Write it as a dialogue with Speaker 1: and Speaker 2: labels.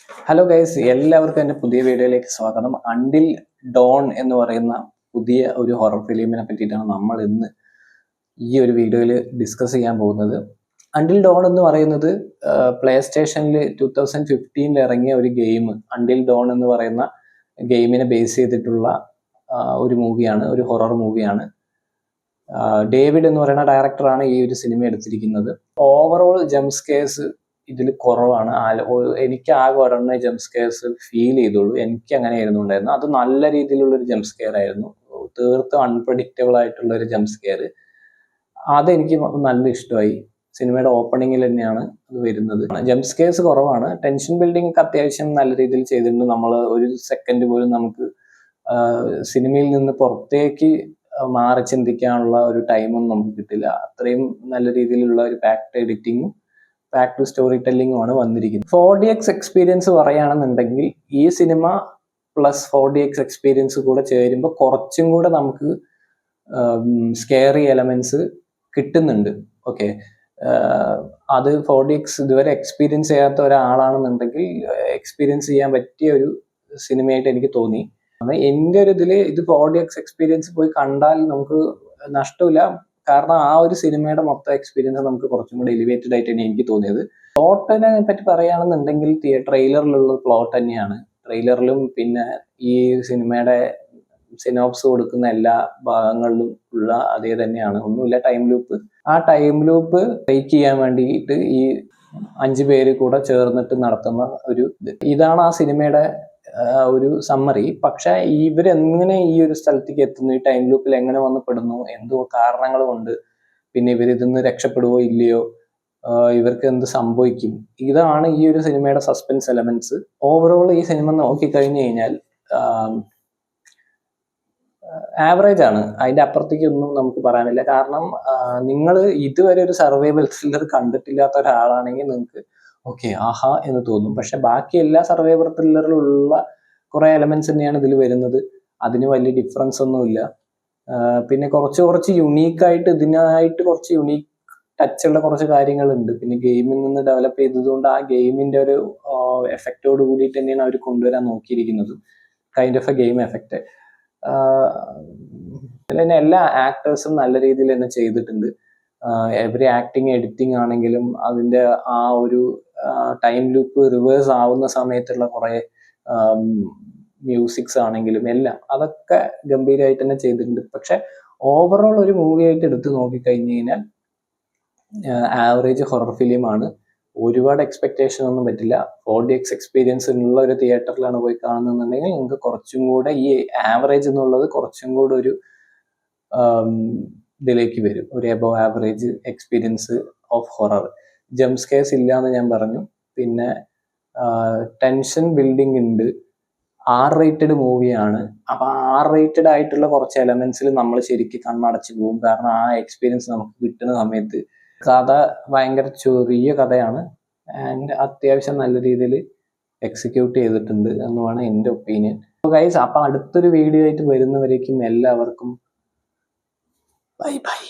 Speaker 1: Hello guys, എല്ലാവർക്കും എൻ്റെ പുതിയ വീഡിയോയിലേക്ക് സ്വാഗതം. അണ്ടിൽ ഡോൺ എന്ന് പറയുന്ന പുതിയ ഒരു ഹൊറർ ഫിലിമിനെ പറ്റിയിട്ടാണ് നമ്മൾ ഇന്ന് ഈ ഒരു വീഡിയോയിൽ ഡിസ്കസ് ചെയ്യാൻ പോകുന്നത്. അണ്ടിൽ ഡോൺ എന്ന് പറയുന്നത് പ്ലേ സ്റ്റേഷനിൽ 2015 ഇറങ്ങിയ ഒരു ഗെയിം, അണ്ടിൽ ഡോൺ എന്ന് പറയുന്ന ഗെയിമിനെ ബേസ് ചെയ്തിട്ടുള്ള ഒരു മൂവിയാണ്, ഒരു ഹൊറർ മൂവിയാണ്. ഡേവിഡ് എന്ന് പറയുന്ന ഡയറക്ടറാണ് ഈ ഒരു സിനിമ എടുത്തിരിക്കുന്നത്. ഓവറോൾ ജംസ്കേഴ്സ് ഇതിൽ കുറവാണ്. എനിക്ക് ആകെ ഒരെണ്ണ ജംസ്കെയർസ് ഫീൽ ചെയ്തുള്ളൂ. എനിക്ക് അങ്ങനെയായിരുന്നു ഉണ്ടായിരുന്നു. അത് നല്ല രീതിയിലുള്ള ഒരു ജംസ്കെയർ ആയിരുന്നു, തീർത്തും അൺപ്രഡിക്റ്റബിൾ ആയിട്ടുള്ള ഒരു ജംസ്കെയർ. അതെനിക്ക് നല്ല ഇഷ്ടമായി. സിനിമയുടെ ഓപ്പണിങ്ങിൽ തന്നെയാണ് അത് വരുന്നത്. ജംസ്കെയർസ് കുറവാണ്, ടെൻഷൻ ബിൽഡിംഗ് ഒക്കെ അത്യാവശ്യം നല്ല രീതിയിൽ ചെയ്തിട്ടുണ്ട്. നമ്മൾ ഒരു സെക്കൻഡ് പോലും നമുക്ക് സിനിമയിൽ നിന്ന് പുറത്തേക്ക് മാറി ചിന്തിക്കാനുള്ള ഒരു ടൈമൊന്നും നമുക്ക് കിട്ടില്ല. അത്രയും നല്ല രീതിയിലുള്ള ഒരു പാക്ട് എഡിറ്റിങ്ങും ബാക്ക് ടു സ്റ്റോറി ടെല്ലിങ്ങുമാണ് വന്നിരിക്കുന്നത്. 4DX എക്സ്പീരിയൻസ് പറയുകയാണെന്നുണ്ടെങ്കിൽ ഈ സിനിമ പ്ലസ് 4DX എക്സ്പീരിയൻസ് കൂടെ ചേരുമ്പോൾ കുറച്ചും കൂടെ നമുക്ക് സ്കെയറി എലമെന്റ്സ് കിട്ടുന്നുണ്ട്. ഓക്കെ, അത് 4DX ഇതുവരെ എക്സ്പീരിയൻസ് ചെയ്യാത്ത ഒരാളാണെന്നുണ്ടെങ്കിൽ എക്സ്പീരിയൻസ് ചെയ്യാൻ പറ്റിയ ഒരു സിനിമയായിട്ട് എനിക്ക് തോന്നി. എൻ്റെ ഒരു ഇത് 4DX എക്സ്പീരിയൻസ് പോയി കണ്ടാൽ നമുക്ക് നഷ്ടമില്ല. കാരണം ആ ഒരു സിനിമയുടെ മൊത്തം എക്സ്പീരിയൻസ് നമുക്ക് കുറച്ചും കൂടി എലിവേറ്റഡ് ആയിട്ടാണ് എനിക്ക് തോന്നിയത്. പ്ലോട്ടിനെ പറ്റി പറയുകയാണെന്നുണ്ടെങ്കിൽ ട്രെയിലറിലുള്ള പ്ലോട്ട് തന്നെയാണ്. ട്രെയിലറിലും പിന്നെ ഈ സിനിമയുടെ സിനോപ്സ് കൊടുക്കുന്ന എല്ലാ ഭാഗങ്ങളിലും ഉള്ള അതേ തന്നെയാണ്. ഒന്നുമില്ല, ടൈം ലൂപ്പ്. ആ ടൈം ലൂപ്പ് ബ്രേക്ക് ചെയ്യാൻ വേണ്ടിയിട്ട് ഈ 5 പേര് കൂടെ ചേർന്നിട്ട് നടത്തുന്ന ഒരു ഇതാണ് ആ സിനിമയുടെ ഒരു സമ്മറി. പക്ഷെ ഇവരെങ്ങനെ ഈ ഒരു സ്ഥലത്തേക്ക് എത്തുന്നു, ഈ ടൈം ലൂപ്പിൽ എങ്ങനെ വന്ന് പെടുന്നു, എന്തോ കാരണങ്ങൾ കൊണ്ട്, പിന്നെ ഇവരിതിന്ന് രക്ഷപ്പെടുവോ ഇല്ലയോ, ഇവർക്ക് എന്ത് സംഭവിക്കും, ഇതാണ് ഈ ഒരു സിനിമയുടെ സസ്പെൻസ് എലമെന്റ്സ്. ഓവറോൾ ഈ സിനിമ നോക്കിക്കഴിഞ്ഞു കഴിഞ്ഞാൽ ആവറേജ് ആണ്, അതിന്റെ അപ്പുറത്തേക്ക് ഒന്നും നമുക്ക് പറയാനില്ല. കാരണം നിങ്ങൾ ഇതുവരെ ഒരു സർവൈവൽ ത്രില്ലർ കണ്ടിട്ടില്ലാത്ത ഒരാളാണെങ്കിൽ നിങ്ങൾക്ക് ഓക്കെ ആഹാ എന്ന് തോന്നും. പക്ഷെ ബാക്കി എല്ലാ സർവൈവൽ ത്രില്ലറിലുള്ള കുറെ എലമെന്റ്സ് തന്നെയാണ് ഇതിൽ വരുന്നത്. അതിന് വലിയ ഡിഫറൻസ് ഒന്നുമില്ല. പിന്നെ കുറച്ച് യുണീക്കായിട്ട്, ഇതിനായിട്ട് കുറച്ച് യുണീക്ക് ടച്ചുള്ള കുറച്ച് കാര്യങ്ങളുണ്ട്. പിന്നെ ഗെയിമിൽ നിന്ന് ഡെവലപ്പ് ചെയ്തതുകൊണ്ട് ആ ഗെയിമിന്റെ ഒരു എഫക്റ്റോട് കൂടിയിട്ട് തന്നെയാണ് അവർ കൊണ്ടുവരാൻ നോക്കിയിരിക്കുന്നത്. Kind of a game effect. പിന്നെ എല്ലാ ആക്ടേഴ്സും നല്ല രീതിയിൽ തന്നെ ചെയ്തിട്ടുണ്ട്. എവറി ആക്ടിങ്, എഡിറ്റിംഗ് ആണെങ്കിലും അതിന്റെ ആ ഒരു ടൈം ലൂപ്പ് റിവേഴ്സ് ആവുന്ന സമയത്തുള്ള കുറെ മ്യൂസിക്സ് ആണെങ്കിലും എല്ലാം അതൊക്കെ ഗംഭീരമായിട്ട് തന്നെ ചെയ്തിട്ടുണ്ട്. പക്ഷെ ഓവറോൾ ഒരു മൂവി ആയിട്ട് എടുത്ത് നോക്കിക്കഴിഞ്ഞു കഴിഞ്ഞാൽ ആവറേജ് ഹൊറർ ഫിലിമാണ്. ഒരുപാട് എക്സ്പെക്ടേഷൻ ഒന്നും പറ്റില്ല. 4DX എക്സ്പീരിയൻസ് ഉള്ള ഒരു തിയേറ്ററിലാണ് പോയി കാണുന്നുണ്ടെങ്കിൽ നിങ്ങൾക്ക് കുറച്ചും കൂടെ ഈ ആവറേജ് എന്നുള്ളത് കുറച്ചും കൂടെ ഒരു ഇതിലേക്ക് വരും, ഒരു above average experience of horror. Jump scares ഇല്ല എന്ന് ഞാൻ പറഞ്ഞു. പിന്നെ ടെൻഷൻ ബിൽഡിംഗ് ഉണ്ട്. R-rated മൂവിയാണ്. അപ്പൊ R-rated ആയിട്ടുള്ള കുറച്ച് എലമെന്റ്സിൽ നമ്മൾ ശരിക്കും കണ്ണടച്ച് പോകും. കാരണം ആ എക്സ്പീരിയൻസ് നമുക്ക് കിട്ടുന്ന സമയത്ത് കഥ ഭയങ്കര ചെറിയ കഥയാണ് ആൻഡ് അത്യാവശ്യം നല്ല രീതിയിൽ എക്സിക്യൂട്ട് ചെയ്തിട്ടുണ്ട് എന്നുമാണ് എൻ്റെ ഒപ്പീനിയൻ. ഗൈസ്, അപ്പൊ അടുത്തൊരു വീഡിയോ ആയിട്ട് വരുന്നവരേക്കും എല്ലാവർക്കും ബൈ ബൈ.